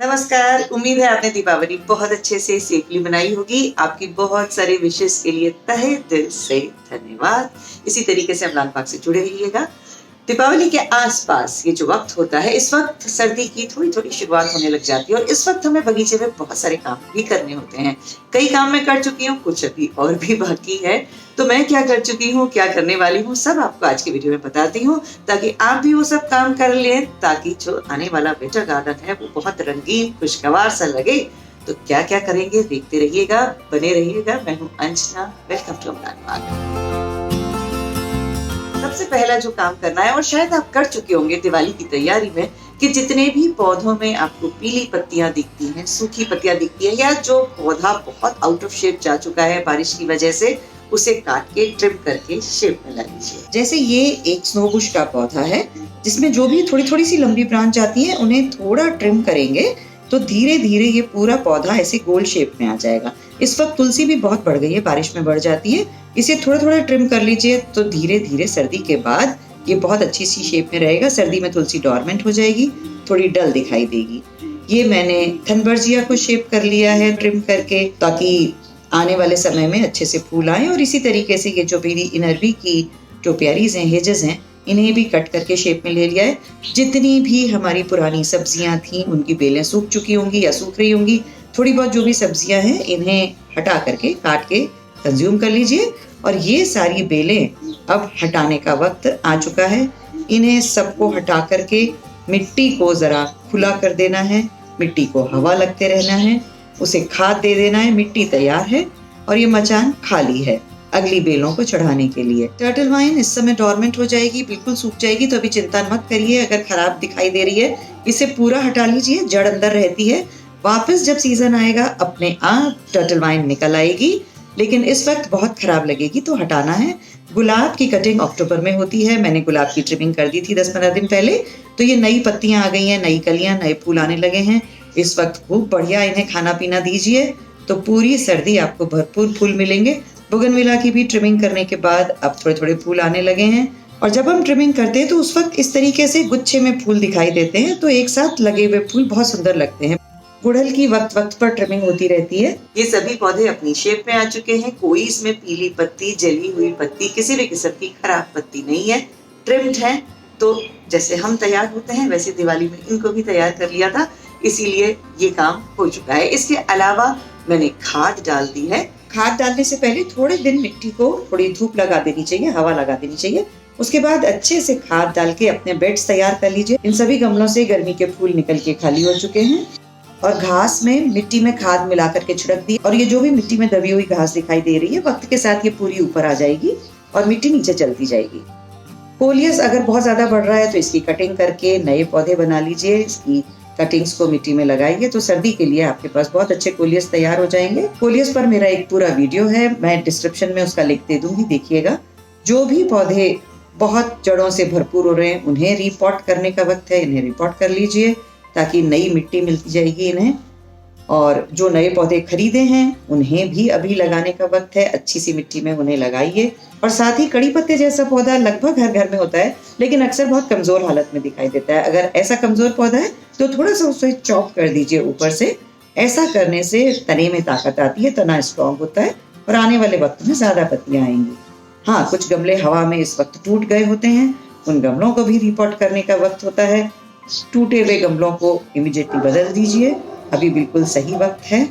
नमस्कार। उम्मीद है आपने दीपावली बहुत अच्छे से सेफली मनाई होगी। आपकी बहुत सारे विशेष के लिए तहे दिल से धन्यवाद। इसी तरीके से अमलान पाक से जुड़े रहिएगा। दीपावली के आसपास ये जो वक्त होता है, इस वक्त सर्दी की थोड़ी थोड़ी शुरुआत होने लग जाती है और इस वक्त हमें बगीचे में बहुत सारे काम भी करने होते हैं। कई काम मैं कर चुकी हूँ, कुछ अभी और भी बाकी है। तो मैं क्या कर चुकी हूँ, क्या करने वाली हूँ, सब आपको आज की वीडियो में बताती हूँ, ताकि आप भी वो सब काम कर लें, ताकि जो आने वाला विंटर गार्डन है वो बहुत रंगीन खुशगवार सा लगे। तो क्या क्या करेंगे देखते रहिएगा, बने रहिएगा। मैं हूँ अंजना, वेलकम टू अमलान पाक। सबसे पहला जो काम करना है, और शायद आप कर चुके होंगे दिवाली की तैयारी में, कि जितने भी पौधों में आपको पीली पत्तियां दिखती हैं, सूखी पत्तियां दिखती हैं, या जो पौधा बहुत आउट ऑफ शेप जा चुका है बारिश की वजह से, उसे काट के ट्रिम करके शेप में ला लीजिए। जैसे ये एक स्नोबुश का पौधा है, जिसमें जो भी थोड़ी थोड़ी सी लंबी ब्रांच आती है, उन्हें थोड़ा ट्रिम करेंगे तो धीरे धीरे ये पूरा पौधा ऐसे गोल शेप में आ जाएगा। इस वक्त तुलसी भी बहुत बढ़ गई है, बारिश में बढ़ जाती है। इसे थोड़ा थोड़ा ट्रिम कर लीजिए, तो धीरे धीरे सर्दी के बाद ये बहुत अच्छी सी शेप में रहेगा। सर्दी में तुलसी डोरमेंट हो जाएगी, थोड़ी डल दिखाई देगी। ये मैंने थनबर्जिया को शेप कर लिया है ट्रिम करके, ताकि आने वाले समय में अच्छे से फूल आए। और इसी तरीके से ये जो मेरी इनरवी की टोपियारीज हैं, हेजेस हैं, इन्हें भी कट करके शेप में ले लिया है। जितनी भी हमारी पुरानी सब्जियां थी, उनकी बेलें सूख चुकी होंगी या सूख रही होंगी। थोड़ी बहुत जो भी सब्जियां हैं, इन्हें हटा करके काट के कंज्यूम कर लीजिए। और ये सारी बेलें अब हटाने का वक्त आ चुका है। इन्हें सबको हटा करके मिट्टी को जरा खुला कर देना है, मिट्टी को हवा लगते रहना है, उसे खाद दे देना है। मिट्टी तैयार है और ये मचान खाली है अगली बेलों को चढ़ाने के लिए। टर्टल वाइन इस समय डोरमेंट हो जाएगी, बिल्कुल सूख जाएगी, तो अभी चिंता मत करिए। अगर खराब दिखाई दे रही है, इसे पूरा हटा लीजिए, जड़ अंदर रहती है। वापस जब सीजन आएगा, अपने आप टर्टल वाइन निकल आएगी, लेकिन इस वक्त बहुत खराब लगेगी, तो हटाना है। गुलाब की कटिंग अक्टूबर में होती है। मैंने गुलाब की ट्रिमिंग कर दी थी 10-15 दिन पहले, तो ये नई पत्तियां आ गई हैं, नई कलियां, नए फूल आने लगे हैं। इस वक्त खूब बढ़िया इन्हें खाना पीना दीजिए, तो पूरी सर्दी आपको भरपूर फूल मिलेंगे। बोगनविला की भी ट्रिमिंग करने के बाद अब थोड़े थोड़े फूल आने लगे हैं। और जब हम ट्रिमिंग करते हैं तो उस वक्त इस तरीके से गुच्छे में फूल दिखाई देते हैं, तो एक साथ लगे हुए फूल बहुत सुंदर लगते हैं। गुड़हल की वक्त वक्त पर ट्रिमिंग होती रहती है। ये सभी पौधे अपनी शेप में आ चुके हैं। कोई इसमें पीली पत्ती, जली हुई पत्ती, किसी भी किस्म की खराब पत्ती नहीं है, ट्रिम्ड है। तो जैसे हम तैयार होते हैं, वैसे दिवाली में इनको भी तैयार कर लिया था, इसीलिए ये काम हो चुका है। इसके अलावा मैंने खाद डाल दी है। खाद डालने से पहले थोड़े दिन मिट्टी को थोड़ी धूप लगा देनी चाहिए, हवा लगा देनी चाहिए। उसके बाद अच्छे से खाद डाल के अपने बेड्स तैयार कर लीजिए। इन सभी गमलों से गर्मी के फूल निकल के खाली हो चुके हैं। और घास में मिट्टी में खाद मिला करके छिड़क दी, और ये जो भी मिट्टी में दबी हुई घास दिखाई दे रही है, वक्त के साथ ये पूरी ऊपर आ जाएगी और मिट्टी नीचे चलती जाएगी। कोलियस अगर बहुत ज्यादा बढ़ रहा है तो इसकी कटिंग करके नए पौधे बना लीजिए। इसकी कटिंग्स को मिट्टी में लगाइए, तो सर्दी के लिए आपके पास बहुत अच्छे कोलियस तैयार हो जाएंगे। कोलियस पर मेरा एक पूरा वीडियो है, मैं डिस्क्रिप्शन में उसका लिंक दे दूंगी, देखिएगा। जो भी पौधे बहुत जड़ों से भरपूर हो रहे हैं, उन्हें रिपॉट करने का वक्त है। इन्हें रिपॉट कर लीजिए, ताकि नई मिट्टी मिलती जाएगी इन्हें। और जो नए पौधे खरीदे हैं, उन्हें भी अभी लगाने का वक्त है। अच्छी सी मिट्टी में उन्हें लगाइए। और साथ ही कड़ी पत्ते जैसा पौधा लगभग हर घर में होता है, लेकिन अक्सर बहुत कमजोर हालत में दिखाई देता है। अगर ऐसा कमजोर पौधा है तो थोड़ा सा उसे चॉप कर दीजिए ऊपर से। ऐसा करने से तने में ताकत आती है, तना स्ट्रॉन्ग होता है और आने वाले वक्त में ज्यादा पत्तियां आएंगी। हाँ, कुछ गमले हवा में इस वक्त टूट गए होते हैं, उन गमलों को भी रिपोर्ट करने का वक्त होता है। टूटे हुए गमलों को इमीडिएटली बदल दीजिए, अभी बिल्कुल सही वक्त है।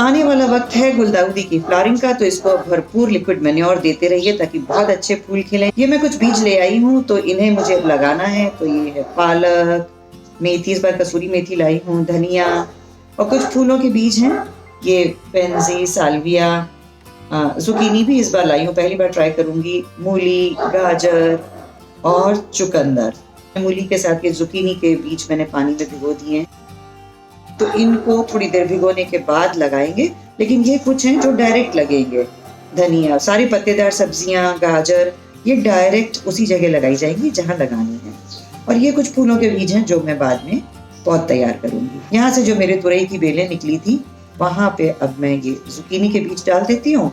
आने वाला वक्त है गुलदाउदी की फ्लावरिंग का, तो इसको भरपूर लिक्विड मैन्योर देते रहिए, ताकि बहुत अच्छे फूल खिलें। ये मैं कुछ बीज ले आई हूँ, तो इन्हें मुझे अब लगाना है। तो ये है पालक, मेथी, इस बार कसूरी मेथी लाई हूँ, धनिया, और कुछ फूलों के बीज हैं। ये पेंजी, साल्विया, जुकीनी भी इस बार लाई हूँ, पहली बार ट्राई करूंगी। मूली, गाजर और चुकंदर। मूली के साथ ये जुकीनी के बीज मैंने पानी में भिगो दिए हैं, तो इनको थोड़ी देर भिगोने के बाद लगाएंगे। लेकिन ये कुछ हैं जो डायरेक्ट लगेंगे। धनिया, सारी पत्तेदार सब्जियां, गाजर, ये डायरेक्ट उसी जगह लगाई जाएंगी जहां लगानी है। और ये कुछ फूलों के बीज हैं जो मैं बाद में पौध तैयार करूंगी। यहाँ से जो मेरे तुरई की बेलें निकली थी, वहां पे अब मैं ये जुकीनी के बीज डाल देती हूँ।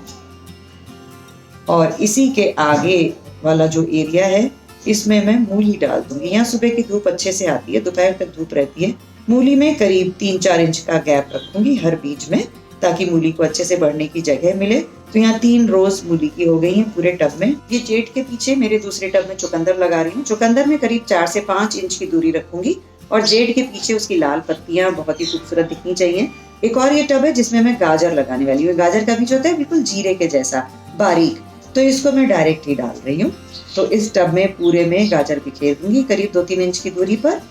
और इसी के आगे वाला जो एरिया है, इसमें मैं मूली डाल दूंगी। यहाँ सुबह की धूप अच्छे से आती है, दोपहर तक धूप रहती है, मूली में करीब 3-4 इंच का गैप रखूंगी हर बीज में, ताकि मूली को अच्छे से बढ़ने की जगह मिले। तो यहाँ 3 रोज मूली की हो गई हैं पूरे टब में। ये जेड के पीछे मेरे दूसरे टब में चुकंदर लगा रही हूँ। चुकंदर में करीब 4 से 5 इंच की दूरी रखूंगी और जेड के पीछे उसकी लाल पत्तियां बहुत ही खूबसूरत दिखनी चाहिए। एक और ये टब है जिसमें मैं गाजर लगाने वाली हूँ। गाजर का बीज होता है बिल्कुल जीरे के जैसा बारीक, तो इसको मैं डायरेक्ट ही डाल रही हूँ। तो इस टब में पूरे में गाजर बिखेर दूंगी करीब 2-3 इंच की दूरी पर।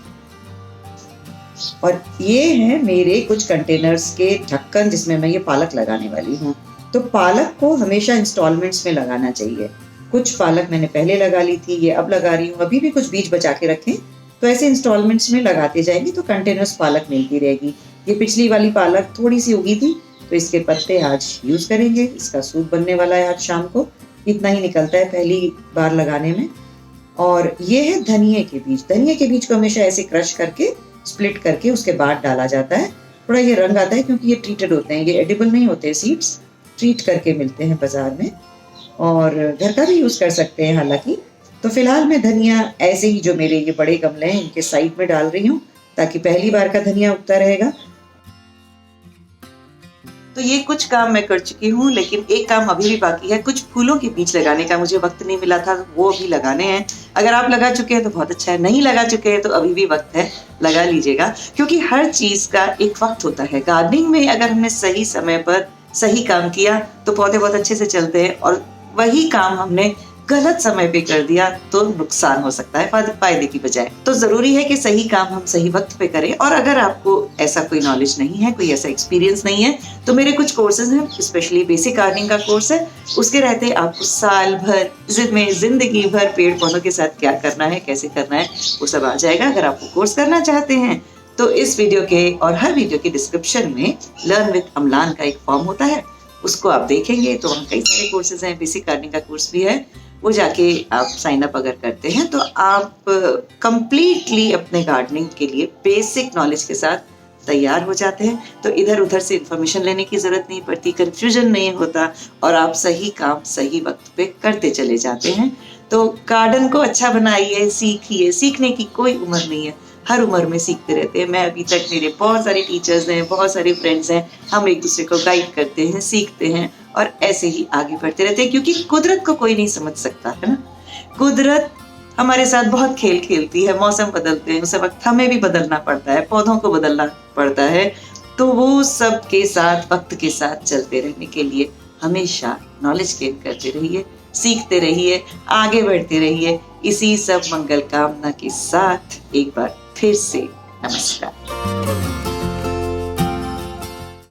और ये है मेरे कुछ कंटेनर्स के ढक्कन जिसमें मैं ये पालक लगाने वाली हूँ। तो पालक को हमेशा इंस्टॉलमेंट्स में लगाना चाहिए। कुछ पालक मैंने पहले लगा ली थी, ये अब लगा रही हूँ। अभी भी कुछ बीज बचा के रखें, तो ऐसे इंस्टॉलमेंट्स में लगाते जाएंगे तो कंटेनर्स पालक मिलती रहेगी। ये पिछली वाली पालक थोड़ी सी उगी थी, तो इसके पत्ते आज यूज करेंगे। इसका सूप बनने वाला है आज शाम को। इतना ही निकलता है पहली बार लगाने में। और ये है धनिये के बीज। धनिये के बीज को हमेशा ऐसे क्रश करके, स्प्लिट करके उसके बाद डाला जाता है। थोड़ा ये रंग आता है क्योंकि ये ट्रीटेड होते हैं, ये एडिबल नहीं होते सीड्स, ट्रीट करके मिलते हैं बाजार में। और घर का भी यूज कर सकते हैं हालांकि। तो फिलहाल मैं धनिया ऐसे ही जो मेरे ये बड़े गमले हैं इनके साइड में डाल रही हूँ, ताकि पहली बार का धनिया उगता रहेगा। तो ये कुछ काम मैं कर चुकी हूँ, लेकिन एक काम अभी भी बाकी है। कुछ फूलों के बीज लगाने का मुझे वक्त नहीं मिला था, वो अभी लगाने हैं। अगर आप लगा चुके हैं तो बहुत अच्छा है, नहीं लगा चुके हैं तो अभी भी वक्त है, लगा लीजिएगा। क्योंकि हर चीज का एक वक्त होता है। गार्डनिंग में अगर हमने सही समय पर सही काम किया तो पौधे बहुत अच्छे से चलते हैं, और वही काम हमने गलत समय पे कर दिया तो नुकसान हो सकता है फायदे की बजाय। तो जरूरी है कि सही काम हम सही वक्त पे करें। और अगर आपको ऐसा कोई नॉलेज नहीं है, कोई ऐसा एक्सपीरियंस नहीं है, तो मेरे कुछ कोर्सेज हैं, स्पेशली बेसिक गार्डनिंग का कोर्स है। उसके रहते आपको साल भर जिंदगी भर पेड़ पौधों के साथ क्या करना है, कैसे करना है, वो सब आ जाएगा। अगर आप वो कोर्स करना चाहते हैं तो इस वीडियो के और हर वीडियो के डिस्क्रिप्शन में लर्न विद अम्लान का एक फॉर्म होता है, उसको आप देखेंगे तो वहाँ कई सारे कोर्सेज हैं। बेसिक गार्डनिंग का कोर्स भी है, वो जाके आप साइन अप अगर करते हैं तो आप कंप्लीटली अपने गार्डनिंग के लिए बेसिक नॉलेज के साथ तैयार हो जाते हैं। तो इधर उधर से इंफॉर्मेशन लेने की जरूरत नहीं पड़ती, कंफ्यूजन नहीं होता, और आप सही काम सही वक्त पे करते चले जाते हैं। तो गार्डन को अच्छा बनाइए, सीखिए। सीखने की कोई उम्र नहीं है, हर उम्र में सीखते रहते हैं। मैं अभी तक, मेरे बहुत सारे टीचर्स हैं, बहुत सारे फ्रेंड्स हैं, हम एक दूसरे को गाइड करते हैं, सीखते हैं और ऐसे ही आगे बढ़ते रहते हैं। क्योंकि कुदरत को कोई नहीं समझ सकता है ना। कुदरत हमारे साथ बहुत खेल खेलती है, मौसम बदलते हैं, उस वक्त हमें भी बदलना पड़ता है, पौधों को बदलना पड़ता है। तो वो सब के साथ वक्त के साथ चलते रहने के लिए हमेशा नॉलेज गेन करते रहिए, सीखते रहिए, आगे बढ़ते रहिए। इसी सब मंगल कामना के साथ एक बार फिर से नमस्कार।